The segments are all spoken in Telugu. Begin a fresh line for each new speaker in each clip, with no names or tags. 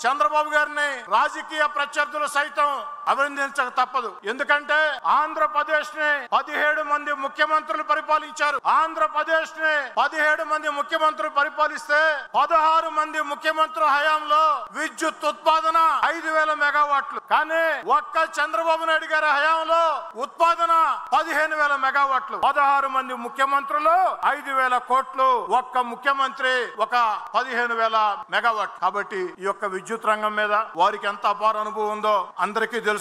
చంద్రబాబు గారిని రాజకీయ ప్రత్యర్థులు సైతం అభినందించక తప్పదు. ఎందుకంటే ఆంధ్రప్రదేశ్ ని 17 మంది ముఖ్యమంత్రులు పరిపాలించారు. ఆంధ్రప్రదేశ్ ని 17 మంది ముఖ్యమంత్రులు పరిపాలిస్తే 16 మంది ముఖ్యమంత్రుల హయాంలో విద్యుత్ ఉత్పాదన 5,000 మెగావాట్లు. కానీ ఒక్క చంద్రబాబు నాయుడు గారి హయాంలో ఉత్పాదన 15,000 మెగావాట్లు. 16 మంది ముఖ్యమంత్రులు 5,000 కోట్లు, ఒక్క ముఖ్యమంత్రి ఒక 15,000 మెగావాట్లు. కాబట్టి ఈ యొక్క విద్యుత్ రంగం మీద వారికి ఎంత అపార అనుభవం ఉందో అందరికీ తెలుసు.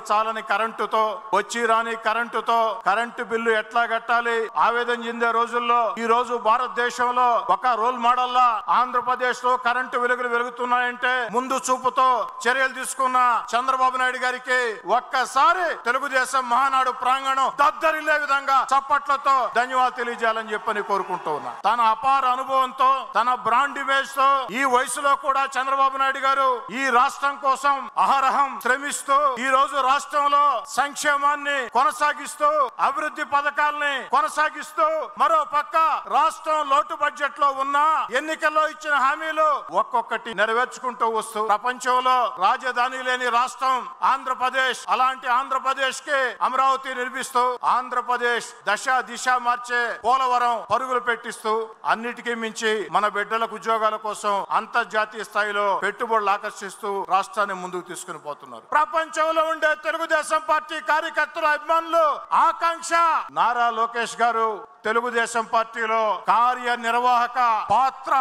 చాలని కరెంటుతో, వచ్చి రాని కరెంటుతో కరెంటు బిల్లు ఎట్లా కట్టాలి ఆవేదన చెందే రోజుల్లో ఈ రోజు భారతదేశంలో ఒక రోల్ మోడల్ లా ఆంధ్రప్రదేశ్ లో కరెంటు వెలుగులు వెలుగుతున్నాయంటే ముందు చూపుతో చర్యలు తీసుకున్న చంద్రబాబు నాయుడు గారికి ఒక్కసారి తెలుగుదేశం మహానాడు ప్రాంగణం దద్దరిల్లే విధంగా చప్పట్లతో ధన్యవాదాలు తెలియజేయాలని చెప్పని కోరుకుంటూ ఉన్నా. తన అపార అనుభవంతో, తన బ్రాండ్ ఇమేజ్ తో ఈ వయసులో కూడా చంద్రబాబు నాయుడు గారు ఈ రాష్ట్రం కోసం అహరహం శ్రమిస్తూ ఈ రోజు రాష్ట్రంలో సంక్షేమాన్ని కొనసాగిస్తూ, అభివృద్ధి పథకాలని కొనసాగిస్తూ, మరో పక్క రాష్ట్రం లోటు బడ్జెట్ లో ఉన్న ఎన్నికల్లో ఇచ్చిన హామీలు ఒక్కొక్కటి నెరవేర్చుకుంటూ వస్తూ ప్రపంచంలో రాజధాని లేని రాష్ట్రం ఆంధ్రప్రదేశ్. అలాంటి ఆంధ్రప్రదేశ్ కి అమరావతి నిర్మిస్తూ ఆంధ్రప్రదేశ్ దశ దిశ మార్చే పోలవరం పరుగులు పెట్టిస్తూ అన్నిటికీ మించి మన బిడ్డలకు ఉద్యోగాల కోసం అంతర్జాతీయ స్థాయిలో పెట్టుబడులు ఆకర్షిస్తూ రాష్ట్రాన్ని ముందుకు తీసుకుని పోతున్నారు. ప్రపంచంలో ఉండే తెలుగుదేశం పార్టీ కార్యకర్తల అభిమానులు ఆకాంక్ష నారా లోకేష్ గారు తెలుగుదేశం పార్టీలో కార్యనిర్వాహక పాత్ర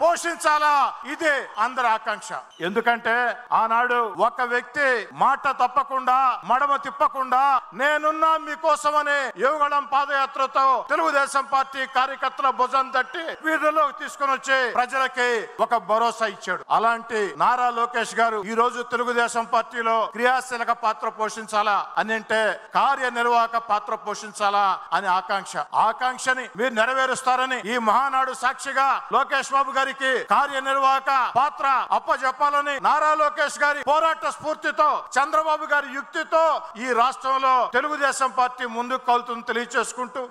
పోషించాలా, ఇదే అందరి ఆకాంక్ష. ఎందుకంటే ఆనాడు ఒక వ్యక్తి మాట తప్పకుండా, మడమ తిప్పకుండా నేనున్నా మీకోసమని యువగళం పాదయాత్రతో తెలుగుదేశం పార్టీ కార్యకర్తల భుజం తట్టి వీధుల్లో తీసుకుని వచ్చి ప్రజలకి ఒక భరోసా ఇచ్చాడు. అలాంటి నారా లోకేష్ గారు ఈ రోజు తెలుగుదేశం పార్టీలో క్రియాశీలక పాత్ర పోషించాలా అని అంటే కార్యనిర్వాహక పాత్ర పోషించాలా అని ఆకాంక్షని మీరు నెరవేరుస్తారని ఈ మహానాడు సాక్షిగా లోకేష్ బాబు గారికి కార్యనిర్వాహక పాత్ర అప్పజెప్పాలని నారా లోకేష్ గారి పోరాట స్ఫూర్తితో, చంద్రబాబు గారి యుక్తితో ఈ రాష్ట్రంలో తెలుగుదేశం పార్టీ ముందుకు కలుతుందని తెలియజేసుకుంటూ